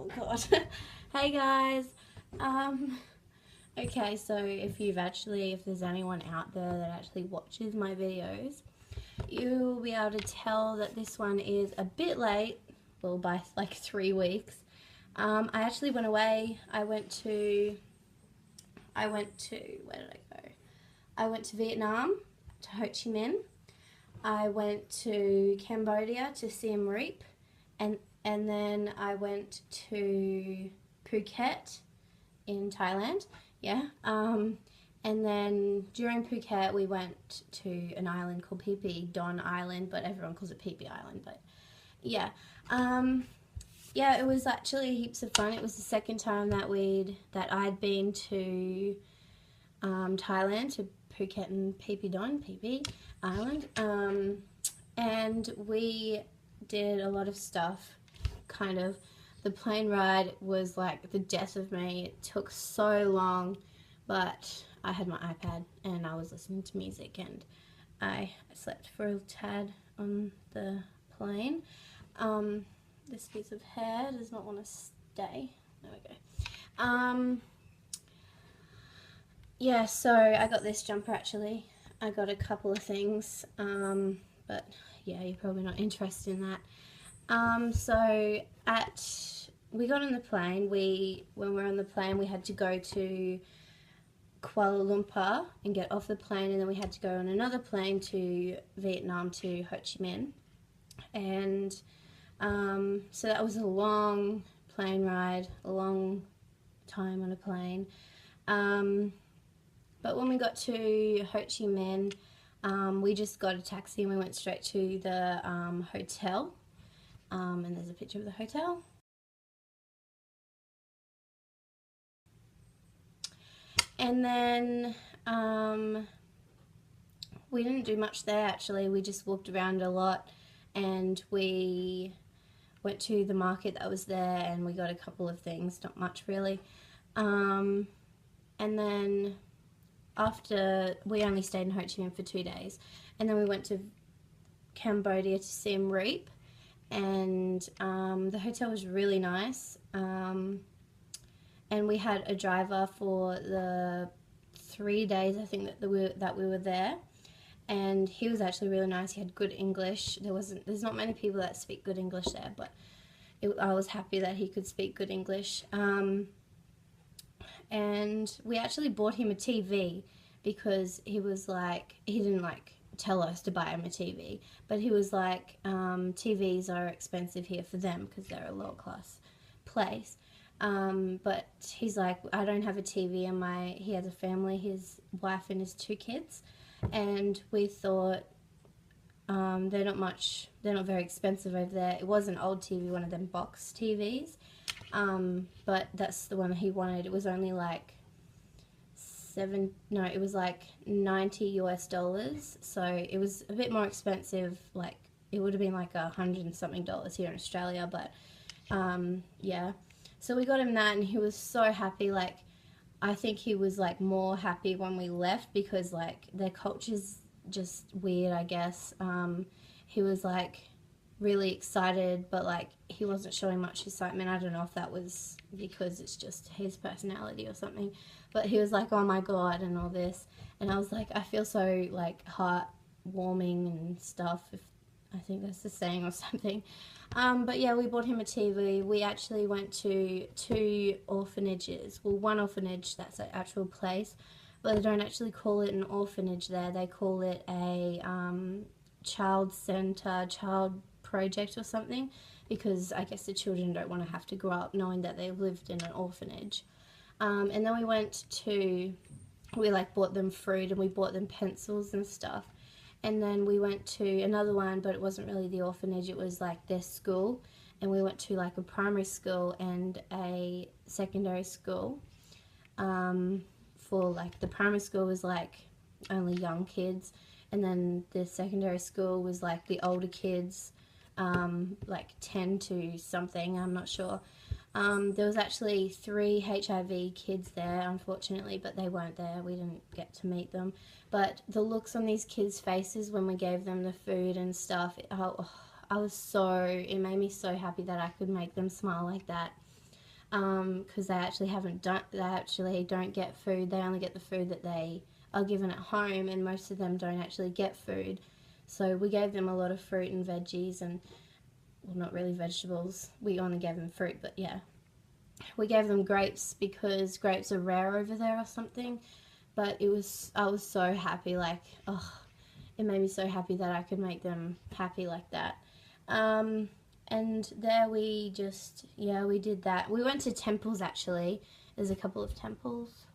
Oh god. Hey guys. Okay, so if there's anyone out there that actually watches my videos, you'll be able to tell that this one is a bit late, well, by like 3 weeks. I actually went away. Where did I go? I went to Vietnam, to Ho Chi Minh. I went to Cambodia to Siem Reap, and then I went to Phuket in Thailand. Yeah. And then during Phuket we went to an island called Phi Phi Don Island, but everyone calls it Phi Phi Island. But yeah, yeah, it was actually heaps of fun. It was the second time that I'd been to Thailand, to Phuket and Phi Phi Don, Phi Phi Island, and we did a lot of stuff. Kind of, the plane ride was like the death of me. It took so long, but I had my iPad and I was listening to music, and I slept for a tad on the plane. This piece of hair does not want to stay. There we go. Yeah, so I got this jumper actually. I got a couple of things, but yeah, you're probably not interested in that. So we got on the plane. When we were on the plane, we had to go to Kuala Lumpur and get off the plane, and then we had to go on another plane to Vietnam, to Ho Chi Minh. And so that was a long plane ride, a long time on a plane. But when we got to Ho Chi Minh, we just got a taxi and we went straight to the hotel. And there's a picture of the hotel. And then we didn't do much there actually. We just walked around a lot, and we went to the market that was there, and we got a couple of things, not much really. And then after, we only stayed in Ho Chi Minh for 2 days, and then we went to Cambodia to Siem Reap, and the hotel was really nice, and we had a driver for the 3 days I think that we were there, and he was actually really nice. He had good English. There's not many people that speak good English there, but I was happy that he could speak good English. And we actually bought him a TV because he didn't tell us to buy him a TV, but he was like, TVs are expensive here for them because they're a lower class place. But he's like, I don't have a TV, and he has a family, his wife and his 2 kids, and we thought, they're not very expensive over there. It was an old TV, one of them box TVs, but that's the one he wanted. It was only like it was like $90 US, so it was a bit more expensive. Like, it would have been like $100 and something here in Australia, but yeah, so we got him that, and he was so happy. Like, I think he was like more happy when we left because like their culture's just weird, I guess. He was like really excited, but like he wasn't showing much excitement. I don't know if that was because it's just his personality or something, but he was like, oh my god, and all this, and I was like, I feel so like heartwarming and stuff, if I think that's the saying or something. But yeah, we bought him a TV. We actually went to 2 orphanages. Well, one orphanage, that's an actual place, but they don't actually call it an orphanage there. They call it a child center, child project or something, because I guess the children don't want to have to grow up knowing that they lived in an orphanage. And then we like bought them fruit, and we bought them pencils and stuff. And then we went to another one, but it wasn't really the orphanage, it was like their school. And we went to like a primary school and a secondary school. For like the primary school was like only young kids, and then the secondary school was like the older kids, like 10 to something, I'm not sure. There was actually 3 HIV kids there, unfortunately, but they weren't there. We didn't get to meet them. But the looks on these kids' faces when we gave them the food and stuff, it made me so happy that I could make them smile like that. because they actually don't get food. They only get the food that they are given at home, and most of them don't actually get food. So we gave them a lot of fruit and veggies, and well, not really vegetables. We only gave them fruit, but yeah. We gave them grapes because grapes are rare over there or something. But I was so happy, like, oh, it made me so happy that I could make them happy like that. And there we just, yeah, we did that. We went to temples actually. There's a couple of temples.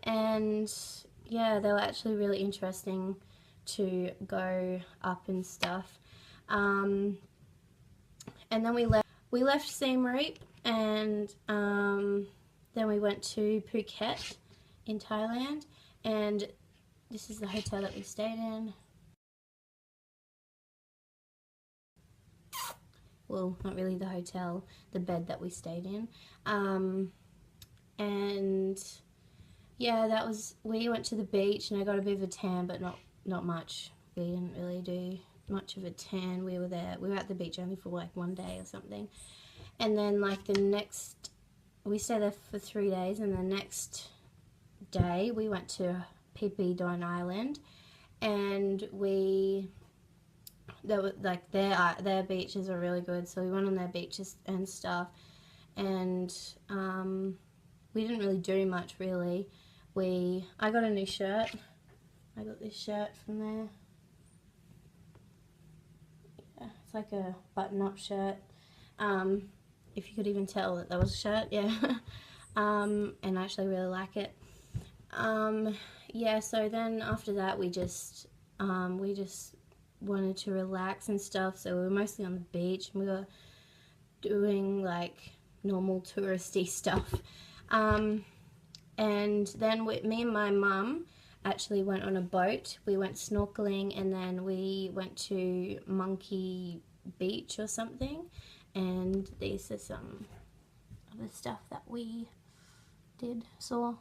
And yeah, they were actually really interesting to go up and stuff. And then we left Siem Reap, and then we went to Phuket in Thailand, and this is the hotel that we stayed in. Well, not really the hotel, the bed that we stayed in. And yeah, we went to the beach, and I got a bit of a tan, but not much. We didn't really do much of a tan. We were at the beach only for like 1 day or something. And then like we stayed there for 3 days, and the next day we went to Phi Phi Don Island, and their beaches are really good, so we went on their beaches and stuff, and we didn't really do much really. I got a new shirt. I got this shirt from there. Yeah, it's like a button-up shirt. If you could even tell that was a shirt, yeah. And I actually really like it. Yeah, so then after that we just wanted to relax and stuff, so we were mostly on the beach, and we were doing like normal touristy stuff. And then me and my mum actually went on a boat. We went snorkeling, and then we went to Monkey Beach or something, and these are some of the stuff that we saw.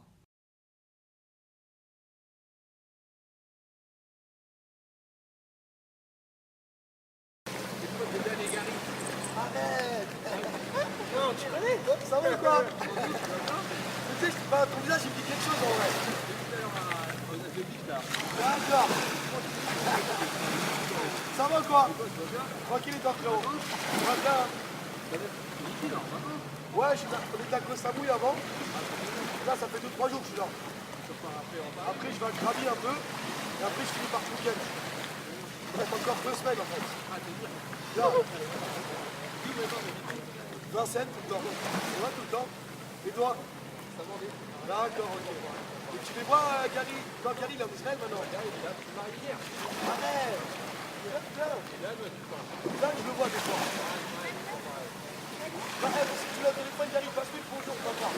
Non, tu connais, ça va ou quoi? Tu sais, ton visage il me dit quelque chose en vrai. D'accord. Ça va ou quoi? Tranquille et toi frérot? Ça va bien? Ouais, on était à Koh Samui avant. Là, ça fait 2-3 jours que je suis là. Après, je vais à Krabi un peu. Et après, je finis par Phuket. Il reste encore 2 semaines en fait. Là. Vincennes tout le temps. On va tout le temps. Et toi? D'accord, ok. Et tu les vois, Gary? Non, Gary, il est en Israël maintenant. Il m'arrive hier. Arrête! Là, je le vois des fois. Bah, si tu l'as au téléphone, Gary, passe-lui le bonjour, ça marche.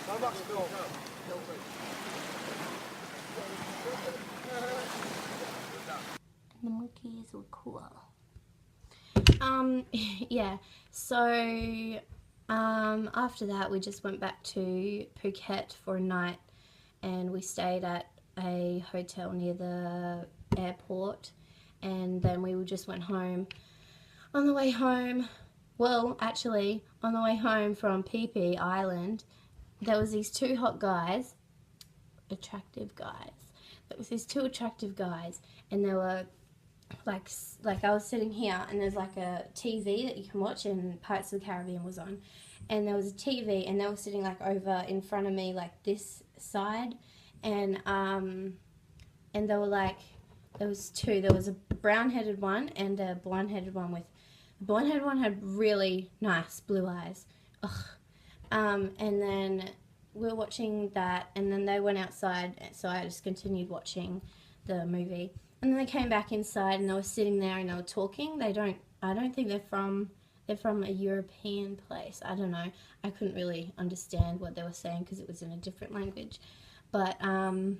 Ça marche, frérot. The monkeys were cool. Yeah, so after that we just went back to Phuket for a night, and we stayed at a hotel near the airport, and then we just went home. On the way home, well, actually, on the way home from Phi Phi Island, there was these two hot guys, attractive guys. There was these two attractive guys, and they were like I was sitting here, and there's like a TV that you can watch, and Pirates of the Caribbean was on, and there was a TV, and they were sitting like over in front of me, like this side, and they were like, there was two. There was a brown-headed one and a blonde-headed one. The blonde-headed one had really nice blue eyes. Ugh. And then we were watching that, and then they went outside, so I just continued watching the movie. And then they came back inside, and they were sitting there, and they were talking. I don't think they're from they're from a European place. I don't know. I couldn't really understand what they were saying because it was in a different language. But, and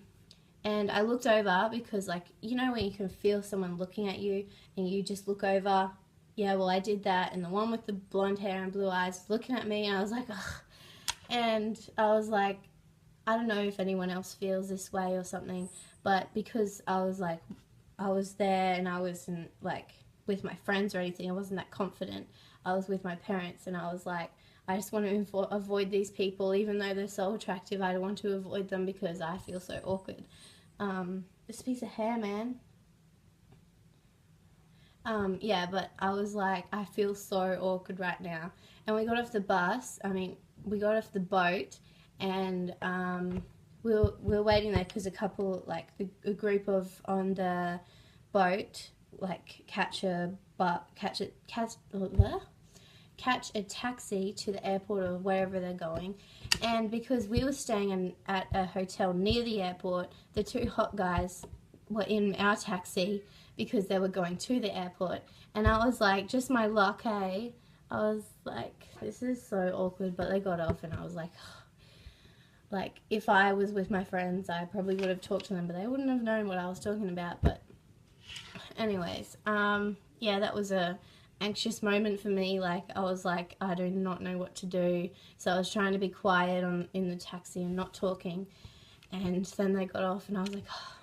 I looked over because, like, you know when you can feel someone looking at you and you just look over? Yeah, well, I did that. And the one with the blonde hair and blue eyes was looking at me and I was like, ugh. And I was like, I don't know if anyone else feels this way or something, but because I was like, I was there and I wasn't like with my friends or anything, I wasn't that confident. I was with my parents and I was like, I just want to avoid these people, even though they're so attractive. I don't want to avoid them because I feel so awkward. This piece of hair, man. Yeah, but I was like, I feel so awkward right now. And we got off the bus, we got off the boat, and we were waiting there because a couple, like a group of on the boat, like catch a taxi to the airport or wherever they're going. And because we were staying at a hotel near the airport, the two hot guys were in our taxi because they were going to the airport. And I was like, just my luck, hey? I was like, this is so awkward. But they got off and I was like, oh. Like, if I was with my friends, I probably would have talked to them, but they wouldn't have known what I was talking about. But anyways, yeah, that was a anxious moment for me. Like, I was like, I do not know what to do. So I was trying to be quiet in the taxi and not talking. And then they got off and I was like, oh,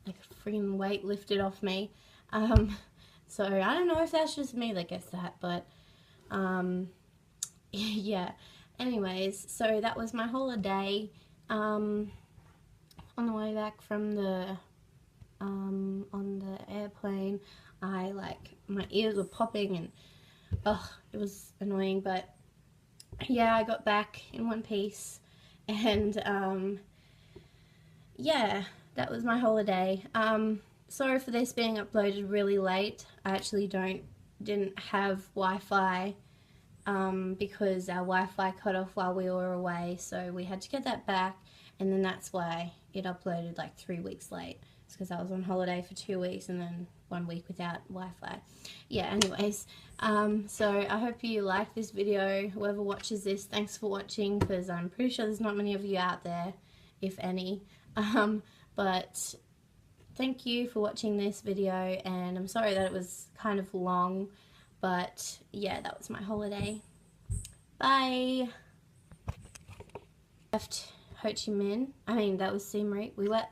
like a freaking weight lifted off me. So I don't know if that's just me that gets that, but yeah. Anyways, so that was my holiday. On the way back from the on the airplane, my ears were popping and it was annoying, but yeah, I got back in one piece and yeah, that was my holiday. Sorry for this being uploaded really late. I actually didn't have Wi-Fi because our Wi-Fi cut off while we were away, so we had to get that back, and then that's why it uploaded like 3 weeks late. It's because I was on holiday for 2 weeks and then 1 week without Wi-Fi. Yeah, anyways, so I hope you like this video. Whoever watches this, thanks for watching, because I'm pretty sure there's not many of you out there, if any. But thank you for watching this video, and I'm sorry that it was kind of long, but yeah, that was my holiday. Bye! Left Ho Chi Minh, that was Siem Reap. We went,